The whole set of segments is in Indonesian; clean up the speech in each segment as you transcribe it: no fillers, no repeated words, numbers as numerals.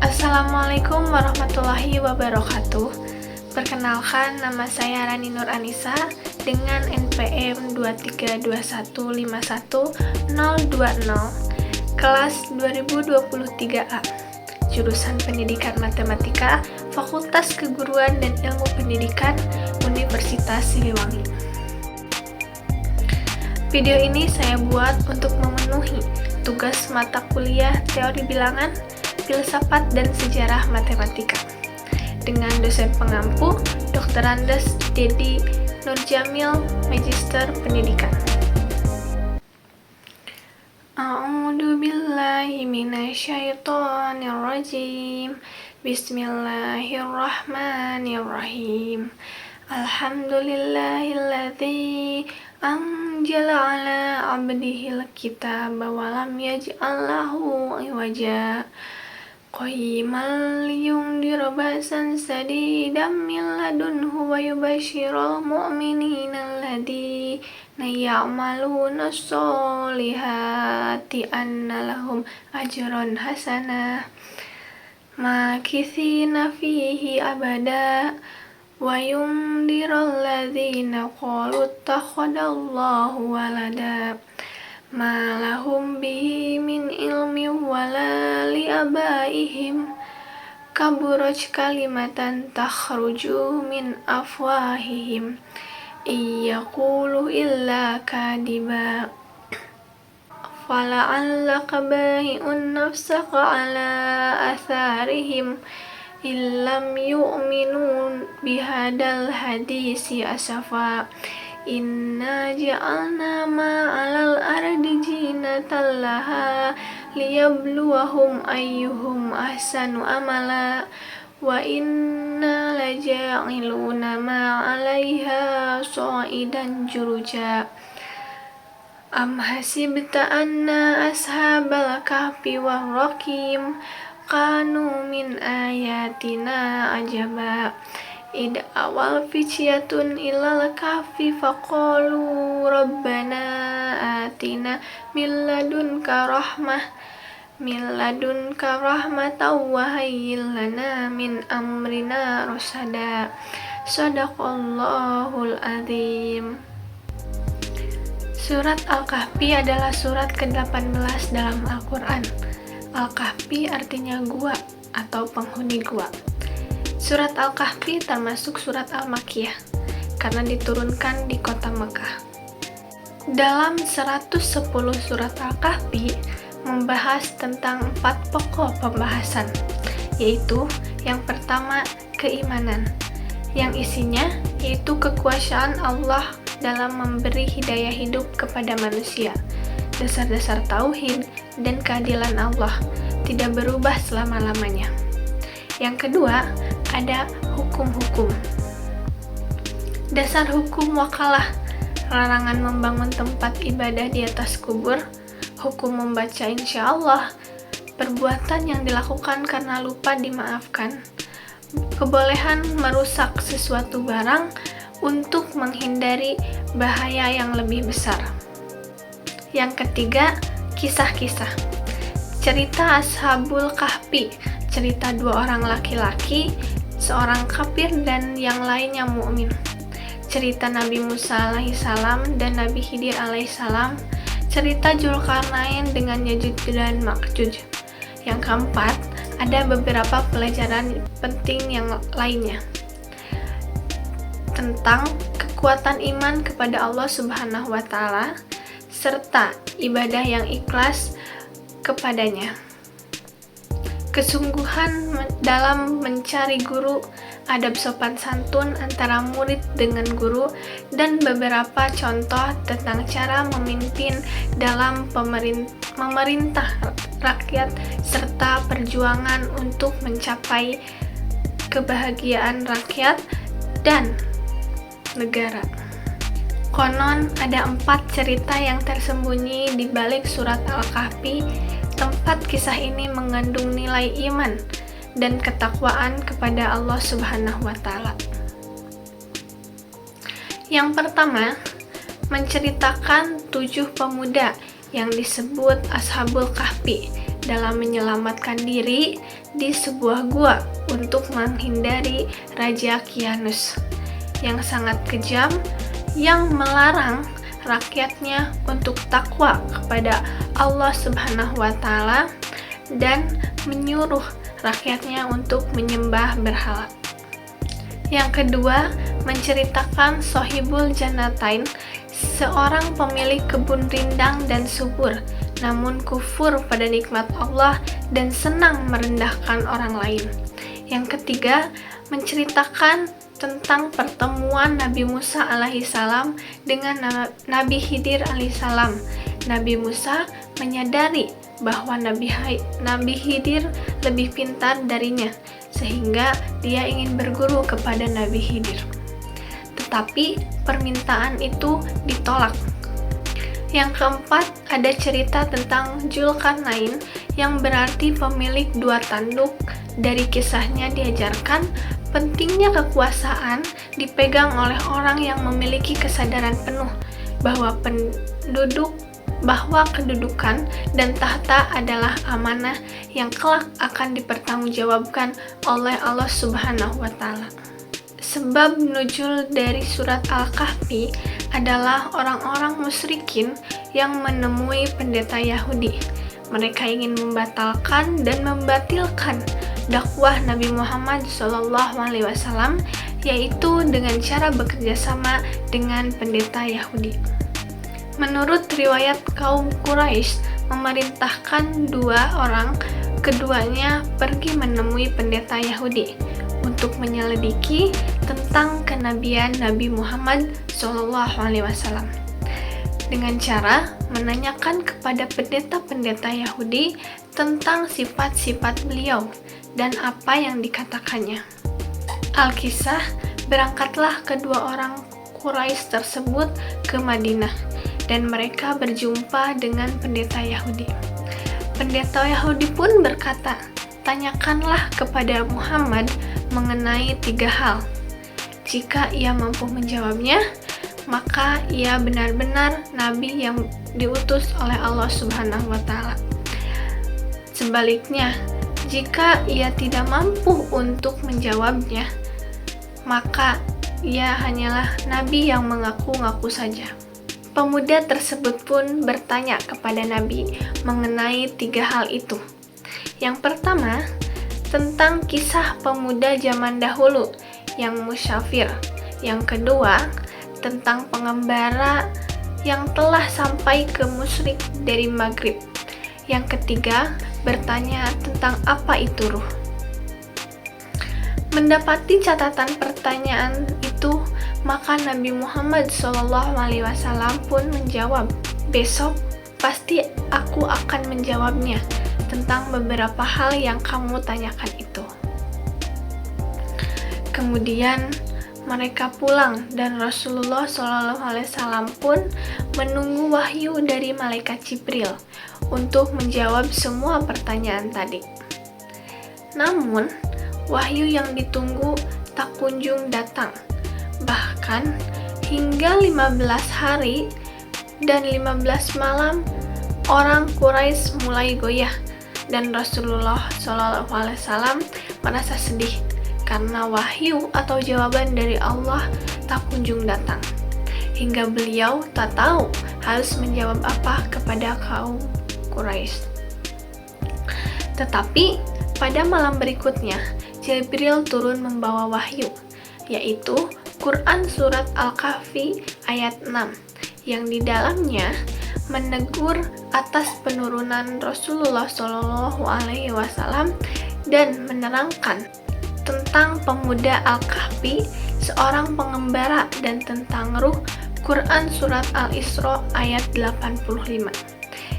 Assalamualaikum warahmatullahi wabarakatuh. Perkenalkan, nama saya Rani Nur Anissa dengan NPM 232151020, kelas 2023A, jurusan Pendidikan Matematika, Fakultas Keguruan dan Ilmu Pendidikan, Universitas Siliwangi. Video ini saya buat untuk memenuhi tugas mata kuliah Teori Bilangan, Filsafat dan Sejarah Matematika dengan dosen pengampu Dr. Andes Dedi Nurjamil, Magister Pendidikan. A'udzu billahi minasyaitonir rajim. Bismillahirrahmanirrahim. Alhamdulillahilladzi anzala ala abdihil kitaba wa lam yaj'al lahu iwaja. Qayyiman liyundira ba'san sadidan min ladunhu wa yubashshiral mu'minina alladhina ya'maluna sholihati anna lahum ajran hasanah makithina fihi abada wa yundiral ladzina qalu ittakhadallahu walada ma lahum bihi min ilmin wala li abaihim kaburaj kalimatan takhruju min afwahihim iyaqulu illa kadiba fala'allaka bahi'un nafsaka ala atharihim illam yu'minu bihadal hadisi asafa inna ja'alna ma'alal ardi jinatan laha liyabluwahum ayyuhum ahsanu amala wa inna laja'iluna ma'alaiha sa'idan juruja am hasibta anna ashabal kahfi warraqim kanu min ayatina ajaba id awal fityatun ilal kahfi faqalu rabbana atina min ladunka rahmatan wa hayyi lana min amrina rasada. Shadaqallahul azim. Surat Al-Kahfi adalah surat ke-18 dalam Al-Quran. Al-Kahfi artinya gua atau penghuni gua. Surat Al-Kahfi termasuk surat Al-Makkiyah karena diturunkan di kota Mekah. Dalam 110 surat Al-Kahfi membahas tentang 4 pokok pembahasan, yaitu yang pertama keimanan, yang isinya yaitu kekuasaan Allah dalam memberi hidayah hidup kepada manusia, dasar-dasar tauhid dan keadilan Allah tidak berubah selama-lamanya. Yang kedua, ada hukum-hukum. Dasar hukum wakalah, larangan membangun tempat ibadah di atas kubur, hukum membaca insya Allah, perbuatan yang dilakukan karena lupa dimaafkan, kebolehan merusak sesuatu barang untuk menghindari bahaya yang lebih besar. Yang ketiga, kisah-kisah. Cerita Ashabul Kahfi, cerita 2 orang laki-laki, seorang kafir dan yang lainnya mukmin. Cerita Nabi Musa alaihissalam dan Nabi Khidir alaihissalam. Cerita Dzulkarnain dengan Yajuj dan Majuj. Yang keempat, ada beberapa pelajaran penting yang lainnya tentang kekuatan iman kepada Allah Subhanahu wa Ta'ala serta ibadah yang ikhlas kepadanya. Kesungguhan dalam mencari guru, adab sopan santun antara murid dengan guru, dan beberapa contoh tentang cara memimpin dalam memerintah rakyat serta perjuangan untuk mencapai kebahagiaan rakyat dan negara. Konon ada 4 cerita yang tersembunyi di balik surat Al-Kahfi. Tempat kisah ini mengandung nilai iman dan ketakwaan kepada Allah Subhanahu wa Ta'ala. Yang pertama, menceritakan 7 pemuda yang disebut Ashabul Kahfi dalam menyelamatkan diri di sebuah gua untuk menghindari Raja Kianus yang sangat kejam, yang melarang rakyatnya untuk takwa kepada Allah Subhanahu wa Ta'ala dan menyuruh rakyatnya untuk menyembah berhala. Yang kedua, menceritakan Sohibul Jannatain, seorang pemilik kebun rindang dan subur, namun kufur pada nikmat Allah dan senang merendahkan orang lain. Yang ketiga, menceritakan tentang pertemuan Nabi Musa alaihissalam dengan Nabi Khidir alaihissalam. Nabi Musa menyadari bahwa Nabi Khidir lebih pintar darinya, sehingga dia ingin berguru kepada Nabi Khidir. Tetapi permintaan itu ditolak. Yang keempat, ada cerita tentang Dzulkarnain yang berarti pemilik dua tanduk. Dari kisahnya diajarkan pentingnya kekuasaan dipegang oleh orang yang memiliki kesadaran penuh bahwa kedudukan dan tahta adalah amanah yang kelak akan dipertanggungjawabkan oleh Allah Subhanahu wa Ta'ala. Sebab nuzul dari surat Al-Kahfi adalah orang-orang musyrikin yang menemui pendeta Yahudi. Mereka ingin membatalkan dan membatilkan dakwah Nabi Muhammad SAW, yaitu dengan cara bekerja sama dengan pendeta Yahudi. Menurut riwayat, kaum Quraisy memerintahkan dua orang, keduanya pergi menemui pendeta Yahudi untuk menyelidiki tentang kenabian Nabi Muhammad SAW dengan cara menanyakan kepada pendeta-pendeta Yahudi tentang sifat-sifat beliau dan apa yang dikatakannya. Alkisah, berangkatlah kedua orang Quraisy tersebut ke Madinah dan mereka berjumpa dengan pendeta Yahudi. Pendeta Yahudi pun berkata, "Tanyakanlah kepada Muhammad mengenai 3 hal. Jika ia mampu menjawabnya, maka ia benar-benar nabi yang diutus oleh Allah Subhanahu wa Ta'ala. Sebaliknya, jika ia tidak mampu untuk menjawabnya, maka ia hanyalah nabi yang mengaku-ngaku saja." Pemuda tersebut pun bertanya kepada Nabi mengenai 3 hal itu. Yang pertama, tentang kisah pemuda zaman dahulu yang musyafir. Yang kedua, tentang pengembara yang telah sampai ke musyrik dari Maghrib. Yang ketiga, bertanya tentang apa itu ruh. Mendapati catatan pertanyaan itu, maka Nabi Muhammad SAW pun menjawab, "Besok pasti aku akan menjawabnya tentang beberapa hal yang kamu tanyakan itu." Kemudian mereka pulang dan Rasulullah SAW pun menunggu wahyu dari malaikat Jibril untuk menjawab semua pertanyaan tadi. Namun, wahyu yang ditunggu tak kunjung datang. Bahkan hingga 15 hari dan 15 malam orang Quraisy mulai goyah dan Rasulullah SAW merasa sedih karena wahyu atau jawaban dari Allah tak kunjung datang, hingga beliau tak tahu harus menjawab apa kepada kaum Quraisy. Tetapi pada malam berikutnya Jibril turun membawa wahyu, yaitu Quran Surat Al-Kahfi ayat 6, yang di dalamnya menegur atas penurunan Rasulullah SAW dan menerangkan tentang pemuda Al-Kahfi, seorang pengembara, dan tentang ruh. Quran Surat Al-Isra ayat 85.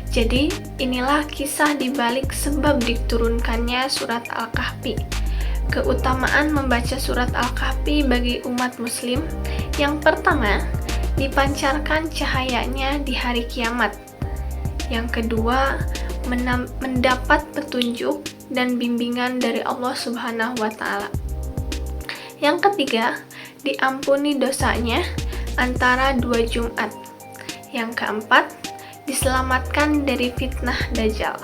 Jadi, inilah kisah dibalik sebab diturunkannya Surat Al-Kahfi. Keutamaan membaca Surat Al-Kahfi bagi umat muslim: yang pertama, dipancarkan cahayanya di hari kiamat. Yang kedua, mendapat petunjuk dan bimbingan dari Allah Subhanahu wa Ta'ala. Yang ketiga, diampuni dosanya antara 2 Jumat. Yang keempat, diselamatkan dari fitnah Dajjal.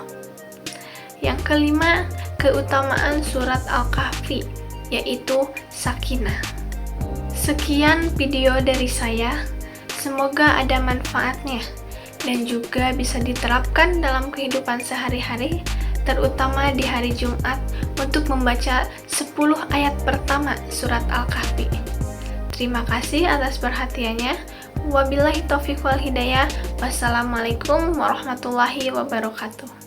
Yang kelima, keutamaan surat Al-Kahfi, yaitu sakinah. Sekian video dari saya, semoga ada manfaatnya dan juga bisa diterapkan dalam kehidupan sehari-hari, terutama di hari Jumat untuk membaca 10 ayat pertama surat Al-Kahfi. Terima kasih atas perhatiannya. Wabillahi taufiq wal hidayah. Wassalamualaikum warahmatullahi wabarakatuh.